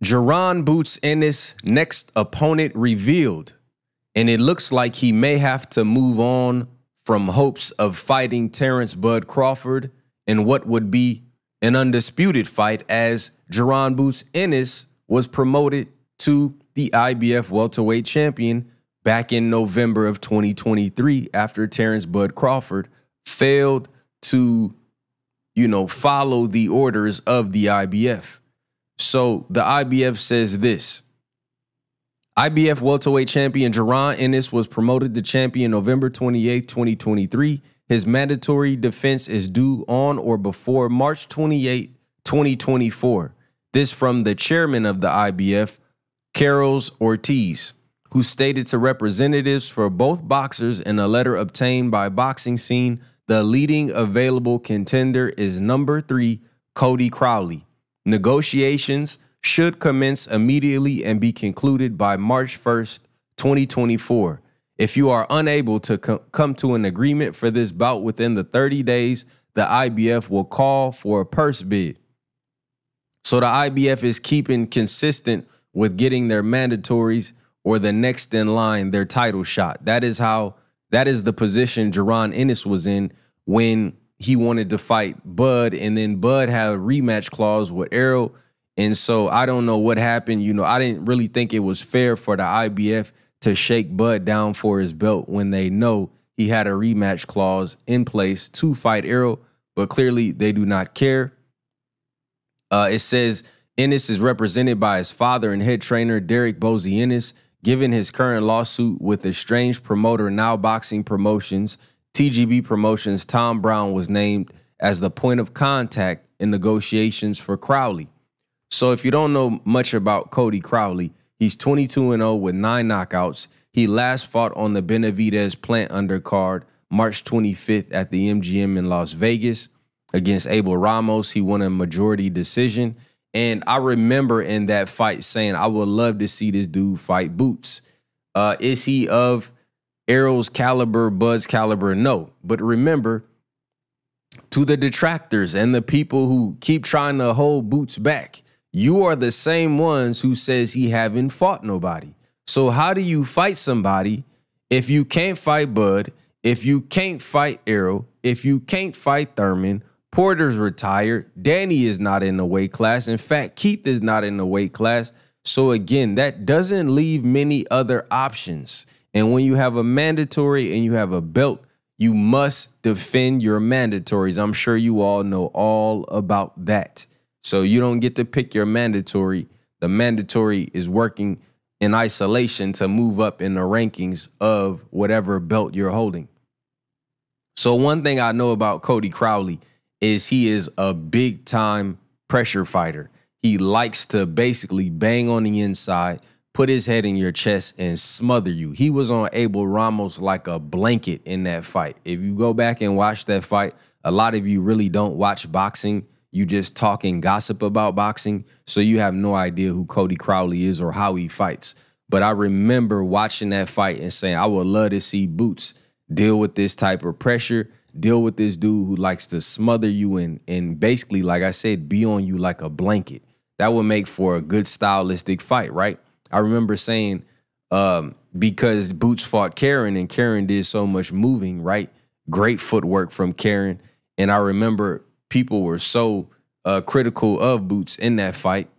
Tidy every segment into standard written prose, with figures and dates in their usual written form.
Jaron Boots Ennis' next opponent revealed, and it looks like he may have to move on from hopes of fighting Terrence Bud Crawford in what would be an undisputed fight, as Jaron Boots Ennis was promoted to the IBF welterweight champion back in November of 2023 after Terrence Bud Crawford failed to, follow the orders of the IBF. So the IBF says this: IBF welterweight champion Jaron Ennis was promoted to champion November 28, 2023. His mandatory defense is due on or before March 28, 2024. This from the chairman of the IBF, Carlos Ortiz, who stated to representatives for both boxers in a letter obtained by Boxing Scene, the leading available contender is number 3, Cody Crowley. Negotiations should commence immediately and be concluded by March 1st, 2024. If you are unable to come to an agreement for this bout within the 30 days, the IBF will call for a purse bid. So the IBF is keeping consistent with getting their mandatories or the next in line, their title shot. That is the position Jaron Ennis was in when he wanted to fight Bud, and then Bud had a rematch clause with Errol. And so I don't know what happened. I didn't really think it was fair for the IBF to shake Bud down for his belt when they know he had a rematch clause in place to fight Errol, but clearly they do not care. It says Ennis is represented by his father and head trainer, Derek Bozy Ennis. Given his current lawsuit with estranged promoter Now Boxing Promotions, TGB Promotions, Tom Brown was named as the point of contact in negotiations for Crowley. So if you don't know much about Cody Crowley, he's 22-0 with 9 knockouts. He last fought on the Benavidez Plant undercard March 25th at the MGM in Las Vegas against Abel Ramos. He won a majority decision. And I remember in that fight saying, I would love to see this dude fight Boots. Is he of Errol's caliber, Bud's caliber? No. But remember, to the detractors and the people who keep trying to hold Boots back, you are the same ones who says he haven't fought nobody. So how do you fight somebody if you can't fight Bud, if you can't fight Errol, if you can't fight Thurman? Porter's retired. Danny is not in the weight class. In fact, Keith is not in the weight class. So again, that doesn't leave many other options. And when you have a mandatory and you have a belt, you must defend your mandatories. I'm sure you all know all about that. So you don't get to pick your mandatory. The mandatory is working in isolation to move up in the rankings of whatever belt you're holding. So one thing I know about Cody Crowley is he is a big time pressure fighter. He likes to basically bang on the inside, put his head in your chest and smother you. He was on Abel Ramos like a blanket in that fight. If you go back and watch that fight, a lot of you really don't watch boxing. You just talk and gossip about boxing. So you have no idea who Cody Crowley is or how he fights. But I remember watching that fight and saying, I would love to see Boots deal with this type of pressure, deal with this dude who likes to smother you and basically, like I said, be on you like a blanket. That would make for a good stylistic fight, right? I remember saying because Boots fought Karen and Karen did so much moving, right? Great footwork from Karen. And I remember people were so critical of Boots in that fight.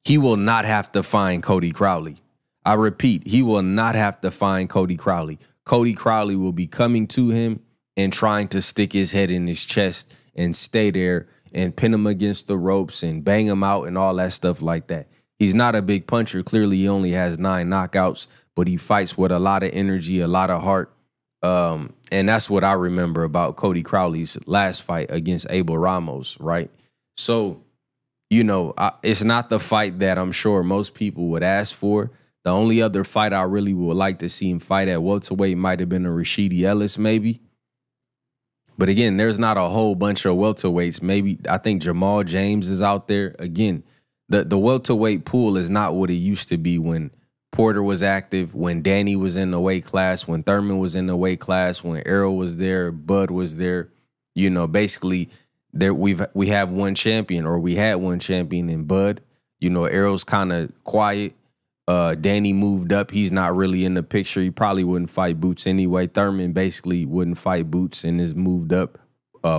He will not have to find Cody Crowley. I repeat, he will not have to find Cody Crowley. Cody Crowley will be coming to him and trying to stick his head in his chest and stay there and pin him against the ropes and bang him out and all that stuff like that. He's not a big puncher. Clearly, he only has 9 knockouts, but he fights with a lot of energy, a lot of heart. And that's what I remember about Cody Crowley's last fight against Abel Ramos, right? So, it's not the fight that I'm sure most people would ask for. The only other fight I really would like to see him fight at welterweight might have been a Rashidi Ellis, maybe. But again, there's not a whole bunch of welterweights. Maybe I think Jamal James is out there. Again, the welterweight pool is not what it used to be when Porter was active, when Danny was in the weight class, when Thurman was in the weight class, when Errol was there, Bud was there. Basically, we have one champion, or we had one champion in Bud. You know, Errol's kind of quiet. Danny moved up. He's not really in the picture. He probably wouldn't fight Boots anyway. Thurman basically wouldn't fight Boots and is moved up.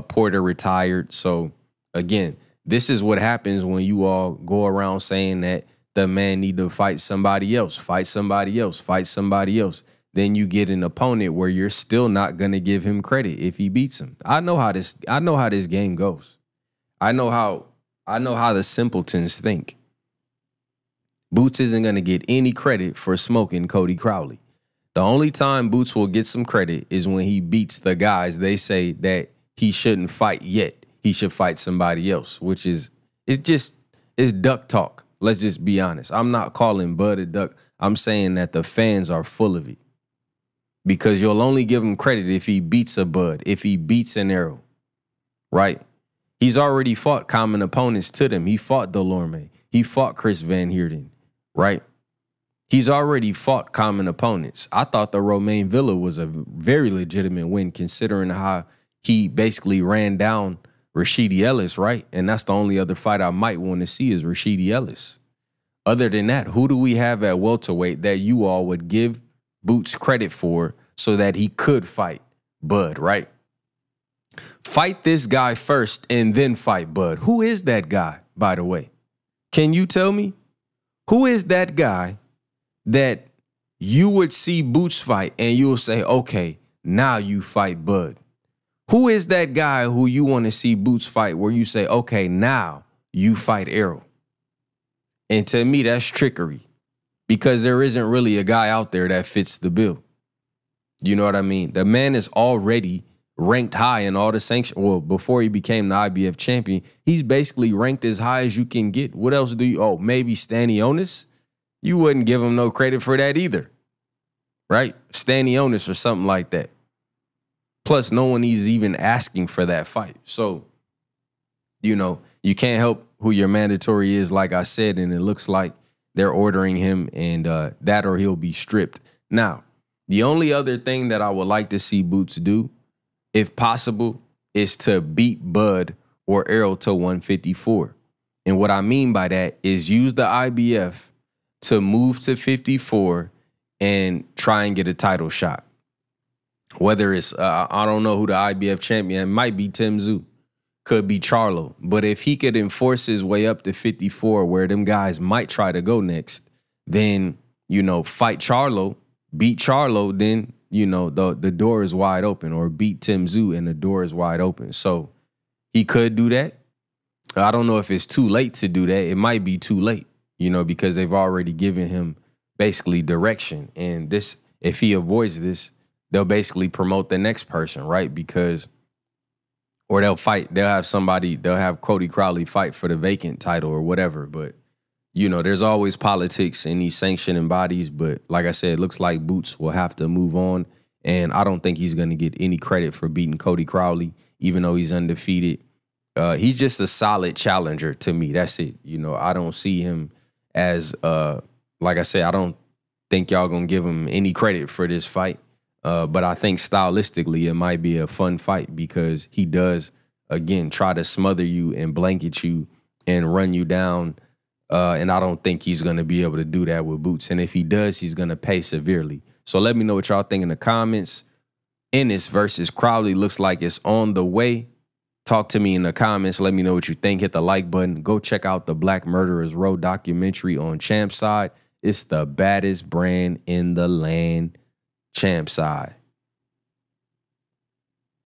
Porter retired. So, again, this is what happens when you all go around saying that the man need to fight somebody else, fight somebody else, fight somebody else. Then you get an opponent where you're still not going to give him credit if he beats him. I know how this game goes. I know how the simpletons think. Boots isn't going to get any credit for smoking Cody Crowley. The only time Boots will get some credit is when he beats the guys they say that he shouldn't fight yet. He should fight somebody else, which is, it's duck talk. Let's just be honest. I'm not calling Bud a duck. I'm saying that the fans are full of it. Because you'll only give him credit if he beats a Bud, if he beats an Errol, right? He's already fought common opponents to them. He fought Delorme. He fought Chris Van Heerden, right? He's already fought common opponents. I thought the Romain Villa was a very legitimate win considering how he basically ran down Rashidi Ellis, right? And that's the only other fight I might want to see is Rashidi Ellis. Other than that, who do we have at welterweight that you all would give Boots credit for so that he could fight Bud, right? Fight this guy first and then fight Bud. Who is that guy, by the way? Can you tell me? Who is that guy that you would see Boots fight and you'll say, okay, now you fight Bud? Who is that guy who you want to see Boots fight where you say, okay, now you fight Errol? And to me, that's trickery. Because there isn't really a guy out there that fits the bill. You know what I mean? The man is already ranked high in all the sanctions. Well, before he became the IBF champion, he's basically ranked as high as you can get. What else do you? Oh, maybe Stanionis? You wouldn't give him no credit for that either. Right? Stanionis or something like that. Plus, no one is even asking for that fight. So, you know, you can't help who your mandatory is, like I said, and it looks like they're ordering him and that or he'll be stripped. Now, the only other thing that I would like to see Boots do, if possible, is to beat Bud or Errol to 154. And what I mean by that is use the IBF to move to 54 and try and get a title shot. Whether it's, I don't know who the IBF champion, it might be Tim Tszyu. Could be Charlo. But if he could enforce his way up to 54 where them guys might try to go next, then, you know, fight Charlo, beat Charlo, then, you know, the door is wide open. Or beat Tim Tszyu and the door is wide open. So he could do that. I don't know if it's too late to do that. It might be too late, you know, because they've already given him basically direction. And this, if he avoids this, they'll basically promote the next person, right? Because... or they'll have Cody Crowley fight for the vacant title or whatever. But, you know, there's always politics in these sanctioning bodies. But like I said, it looks like Boots will have to move on. And I don't think he's going to get any credit for beating Cody Crowley, even though he's undefeated. He's just a solid challenger to me. That's it. You know, I don't see him as, like I said, I don't think y'all going to give him any credit for this fight. But I think stylistically it might be a fun fight because he does, again, try to smother you and blanket you and run you down. And I don't think he's going to be able to do that with Boots. And if he does, he's going to pay severely. So let me know what y'all think in the comments. Ennis versus Crowley looks like it's on the way. Talk to me in the comments. Let me know what you think. Hit the like button. Go check out the Black Murderers Row documentary on Champside. It's the baddest brand in the land. Champside.